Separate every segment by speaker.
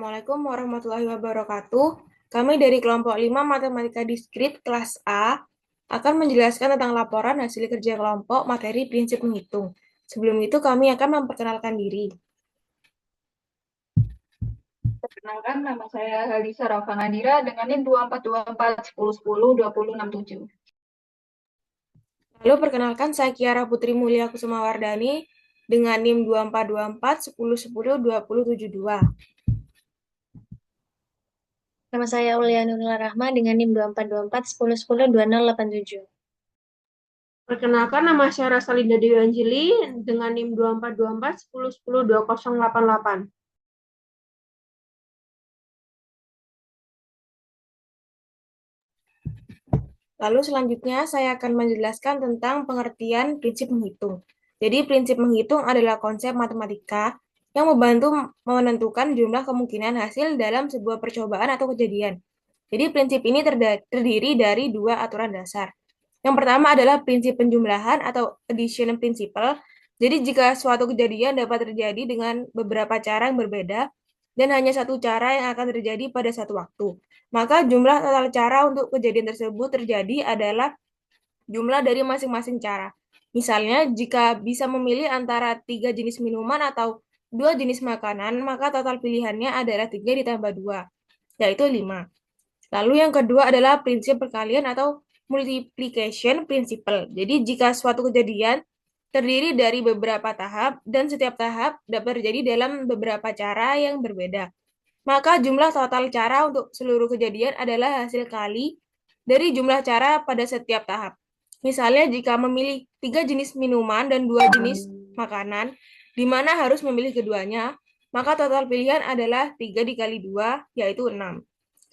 Speaker 1: Assalamualaikum warahmatullahi wabarakatuh. Kami dari kelompok 5 Matematika Diskrit kelas A akan menjelaskan tentang laporan hasil kerja kelompok materi prinsip menghitung. Sebelum itu kami akan memperkenalkan diri.
Speaker 2: Perkenalkan, nama saya Halisa Rafa Nadira dengan NIM 242410102067.
Speaker 1: Lalu perkenalkan saya Kiara Putri Mulia Kusumawardani dengan NIM 242410102072.
Speaker 3: Nama saya Aulia Nurul Rahma dengan NIM 242410102087.
Speaker 4: Perkenalkan, nama saya Rasalinda Dewi Anjeli dengan NIM 242410102088.
Speaker 1: Lalu selanjutnya saya akan menjelaskan tentang pengertian prinsip menghitung. Jadi prinsip menghitung adalah konsep matematika yang membantu menentukan jumlah kemungkinan hasil dalam sebuah percobaan atau kejadian. Jadi prinsip ini terdiri dari dua aturan dasar. Yang pertama adalah prinsip penjumlahan atau addition principle. Jadi jika suatu kejadian dapat terjadi dengan beberapa cara yang berbeda dan hanya satu cara yang akan terjadi pada satu waktu, maka jumlah total cara untuk kejadian tersebut terjadi adalah jumlah dari masing-masing cara. Misalnya, jika bisa memilih antara 3 jenis minuman atau 2 jenis makanan, maka total pilihannya adalah 3 ditambah 2, yaitu 5. Lalu yang kedua adalah prinsip perkalian atau multiplication principle. Jadi jika suatu kejadian terdiri dari beberapa tahap dan setiap tahap dapat terjadi dalam beberapa cara yang berbeda, maka jumlah total cara untuk seluruh kejadian adalah hasil kali dari jumlah cara pada setiap tahap. Misalnya jika memilih 3 jenis minuman dan 2 jenis makanan, di mana harus memilih keduanya, maka total pilihan adalah 3 dikali 2, yaitu 6.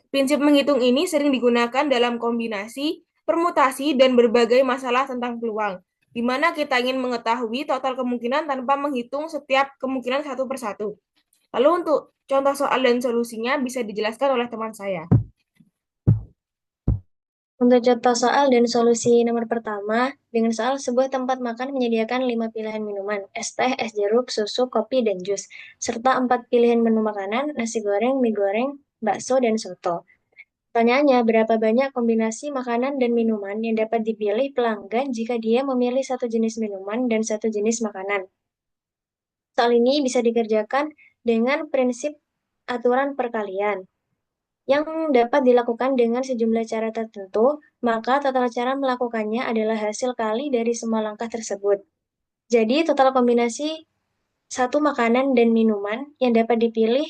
Speaker 1: Prinsip menghitung ini sering digunakan dalam kombinasi, permutasi, dan berbagai masalah tentang peluang, di mana kita ingin mengetahui total kemungkinan tanpa menghitung setiap kemungkinan satu persatu. Lalu untuk contoh soal dan solusinya bisa dijelaskan oleh teman saya.
Speaker 3: Untuk contoh soal dan solusi nomor pertama, dengan soal sebuah tempat makan menyediakan 5 pilihan minuman, es teh, es jeruk, susu, kopi, dan jus, serta 4 pilihan menu makanan, nasi goreng, mie goreng, bakso, dan soto. Pertanyaannya, berapa banyak kombinasi makanan dan minuman yang dapat dipilih pelanggan jika dia memilih satu jenis minuman dan satu jenis makanan? Soal ini bisa dikerjakan dengan prinsip aturan perkalian yang dapat dilakukan dengan sejumlah cara tertentu, maka total cara melakukannya adalah hasil kali dari semua langkah tersebut. Jadi, total kombinasi satu makanan dan minuman yang dapat dipilih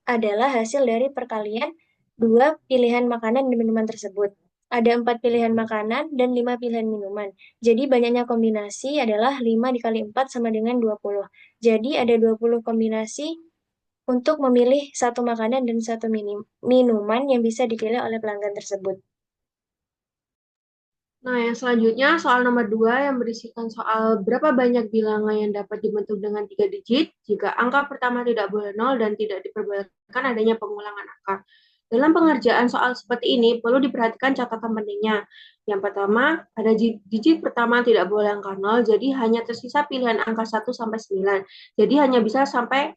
Speaker 3: adalah hasil dari perkalian dua pilihan makanan dan minuman tersebut. Ada 4 pilihan makanan dan 5 pilihan minuman. Jadi banyaknya kombinasi adalah 5 dikali 4 sama dengan 20. Jadi ada 20 kombinasi untuk memilih satu makanan dan satu minuman yang bisa dipilih oleh pelanggan tersebut.
Speaker 4: Nah, yang selanjutnya soal nomor 2 yang berisikan soal berapa banyak bilangan yang dapat dibentuk dengan 3 digit jika angka pertama tidak boleh 0 dan tidak diperbolehkan adanya pengulangan angka. Dalam pengerjaan soal seperti ini, perlu diperhatikan catatan pentingnya. Yang pertama, pada digit pertama tidak boleh angka 0, jadi hanya tersisa pilihan angka 1 sampai 9. Jadi hanya bisa sampai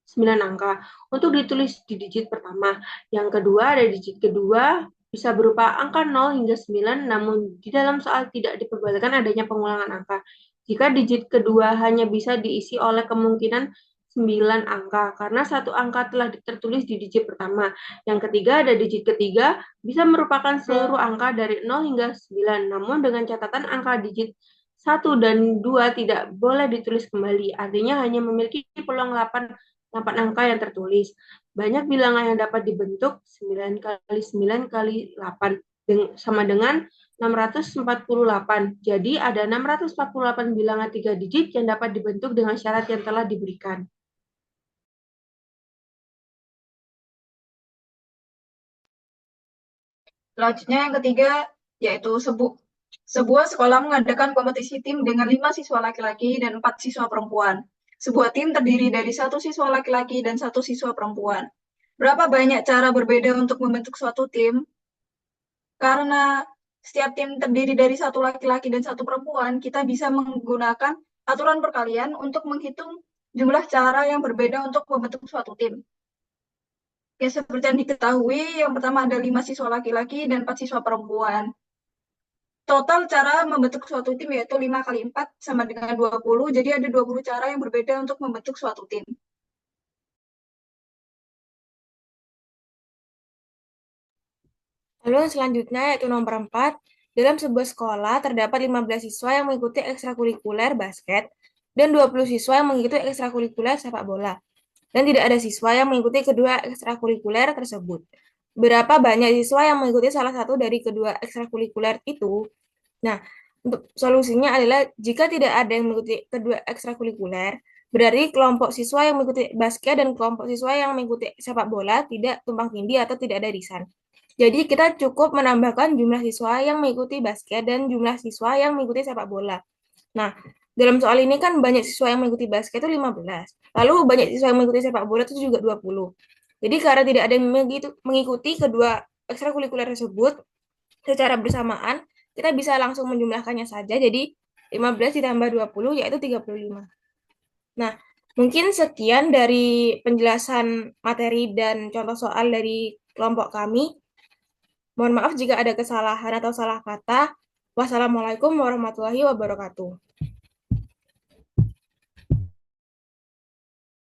Speaker 4: 9 angka untuk ditulis di digit pertama. Yang kedua, ada digit kedua bisa berupa angka 0 hingga 9, namun di dalam soal tidak diperbolehkan adanya pengulangan angka. Jika digit kedua hanya bisa diisi oleh kemungkinan 9 angka, karena satu angka telah tertulis di digit pertama. Yang ketiga, ada digit ketiga, bisa merupakan seluruh angka dari 0 hingga 9, namun dengan catatan angka digit 1 dan 2 tidak boleh ditulis kembali, artinya hanya memiliki peluang 8 angka yang tertulis. Banyak bilangan yang dapat dibentuk 9 kali 9 kali 8 sama dengan 648. Jadi ada 648 bilangan 3 digit yang dapat dibentuk dengan syarat yang telah diberikan.
Speaker 2: Selanjutnya yang ketiga, yaitu sebuah sekolah mengadakan kompetisi tim dengan 5 siswa laki-laki dan 4 siswa perempuan. Sebuah tim terdiri dari 1 siswa laki-laki dan 1 siswa perempuan. Berapa banyak cara berbeda untuk membentuk suatu tim? Karena setiap tim terdiri dari 1 laki-laki dan 1 perempuan, kita bisa menggunakan aturan perkalian untuk menghitung jumlah cara yang berbeda untuk membentuk suatu tim. Ya, seperti yang diketahui, yang pertama ada 5 siswa laki-laki dan 4 siswa perempuan. Total cara membentuk suatu tim yaitu 5 kali 4 sama dengan 20, jadi ada 20 cara yang berbeda untuk membentuk suatu tim.
Speaker 1: Lalu yang selanjutnya yaitu nomor 4. Dalam sebuah sekolah terdapat 15 siswa yang mengikuti ekstrakurikuler basket dan 20 siswa yang mengikuti ekstrakurikuler sepak bola. Dan tidak ada siswa yang mengikuti kedua ekstrakurikuler tersebut. Berapa banyak siswa yang mengikuti salah satu dari kedua ekstrakurikuler itu? Nah, untuk solusinya adalah jika tidak ada yang mengikuti kedua ekstrakurikuler, berarti kelompok siswa yang mengikuti basket dan kelompok siswa yang mengikuti sepak bola tidak tumpang tindih atau tidak ada irisan. Jadi kita cukup menambahkan jumlah siswa yang mengikuti basket dan jumlah siswa yang mengikuti sepak bola. Nah, dalam soal ini kan banyak siswa yang mengikuti basket itu 15. Lalu banyak siswa yang mengikuti sepak bola itu juga 20. Jadi karena tidak ada yang mengikuti kedua ekstrakurikuler tersebut secara bersamaan, kita bisa langsung menjumlahkannya saja. Jadi 15 ditambah 20 yaitu 35. Nah, mungkin sekian dari penjelasan materi dan contoh soal dari kelompok kami. Mohon maaf jika ada kesalahan atau salah kata. Wassalamualaikum warahmatullahi wabarakatuh.